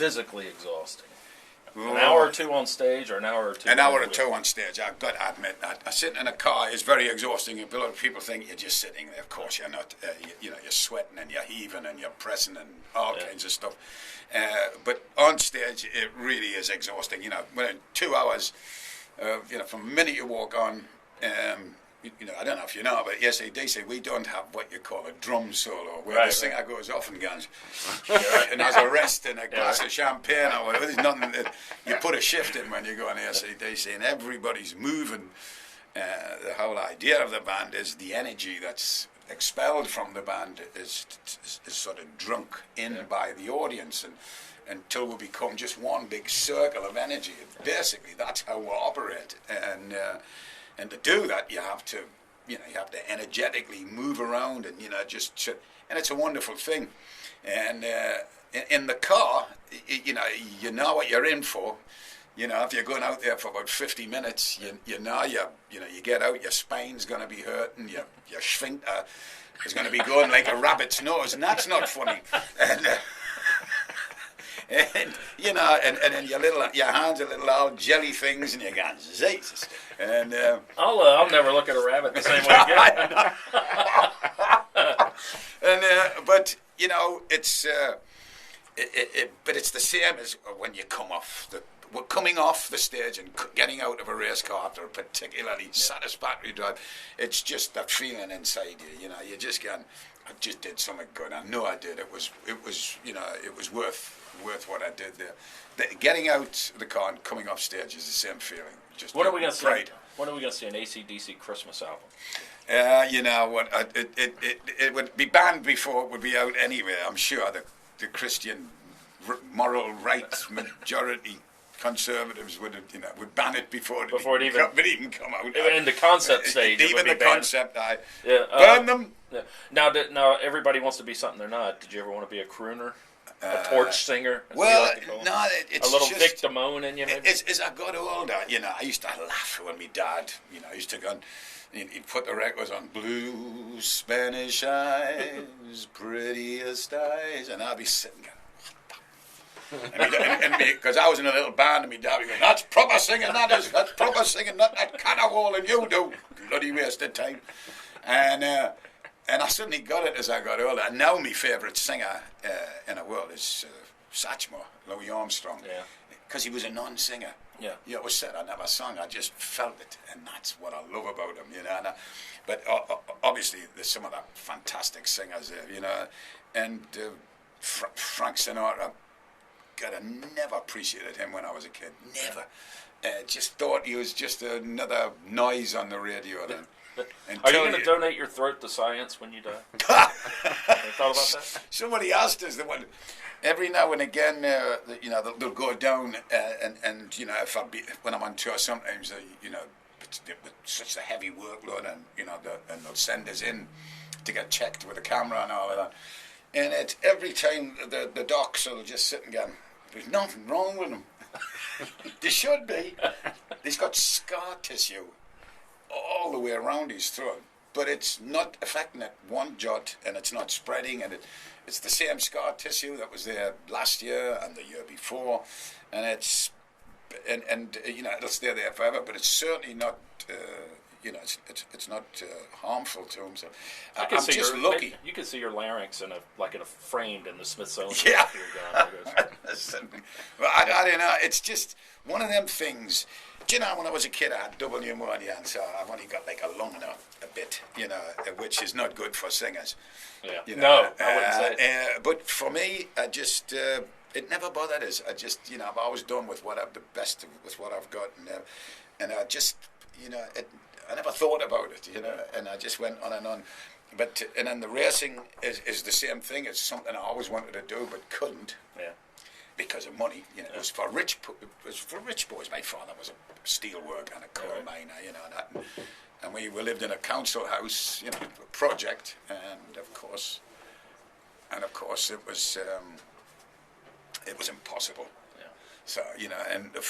physically exhausting? An hour or two on stage, or an hour or two? An hour or two on stage. I've got to admit that. Sitting in a car is very exhausting. A lot of people think you're just sitting there. Of course, you're not. You're sweating and you're heaving and you're pressing and all kinds of stuff. But on stage, it really is exhausting. Within 2 hours, from the minute you walk on, I don't know if you know, but AC/DC, we don't have what you call a drum solo, where the singer goes off and goes, and has a rest and a glass of champagne or whatever. There's nothing. You put a shift in when you go on AC/DC, and everybody's moving. The whole idea of the band is the energy that's expelled from the band is sort of drunk in by the audience, and until we become just one big circle of energy. Basically, that's how we operate, and to do that, you have to energetically move around and and it's a wonderful thing. And in the car, you know what you're in for. If you're going out there for about 50 minutes, you get out, your spine's going to be hurting, your sphincter is going to be going like a rabbit's nose, and that's not funny. And then your hands are little old jelly things, and you're going, Jesus. And I'll never look at a rabbit the same way again. But it's but it's the same as when you come off coming off the stage and getting out of a race car after a particularly satisfactory drive. It's just that feeling inside you. You're just going, I just did something good. I know I did. It was worth what I did there. Getting out the car and coming off stage is the same feeling. Just what are we going to see? When are we going to see an AC/DC Christmas album? It would be banned before it would be out anyway. I'm sure the Christian moral rights majority conservatives would ban it before it even come out. Even in the concept stage, even the concept, burn them. Yeah. Now everybody wants to be something they're not. Did you ever want to be a crooner? A torch singer? Well, no, it's a little just, Vic Damone in you, maybe? As I got older, I used to laugh when my dad, I used to go, he'd put the records on, blue Spanish eyes, prettiest eyes, and I'd be sitting going, and because I was in a little band, and my dad would go, that's proper singing, that's proper singing, not that caterwaul and you do, bloody wasted time. And I suddenly got it as I got older. And now my favourite singer in the world is Satchmo, Louis Armstrong, because he was a non-singer. Yeah. He always said, I never sung, I just felt it, and that's what I love about him, But obviously, there's some of the fantastic singers there, and Frank Sinatra. God, I never appreciated him when I was a kid. Never. Just thought he was just another noise on the radio then. Are you going to donate your throat to science when you die? Have you thought about that? Somebody asked us that every now and again, they'll go down and when I'm on tour, sometimes it's such a heavy workload, and and they'll send us in to get checked with a camera and all of that. And it's every time the docs will just sit and go, there's nothing wrong with him. There should be. He's got scar tissue all the way around his throat, but it's not affecting it one jot, and it's not spreading, and it's the same scar tissue that was there last year and the year before, and it'll stay there forever, but it's certainly not it's not harmful to him. So I'm just lucky. You can see your larynx in a framed in the Smithsonian. Yeah. Well, I don't know. It's just one of them things. Do you know, when I was a kid, I had double pneumonia, and so I've only got like a lung a bit, which is not good for singers. Yeah. No, I wouldn't say. But for me, I just it never bothered us. I just, I've always done with what I've the best with what I've got, and I just, I never thought about it, and I just went on and on. But and then the racing is the same thing. It's something I always wanted to do but couldn't. Yeah. Because of money, it was for rich. It was for rich boys. My father was a steel worker and a coal miner, and we lived in a council house, a project, and of course, it was impossible. Yeah. So and the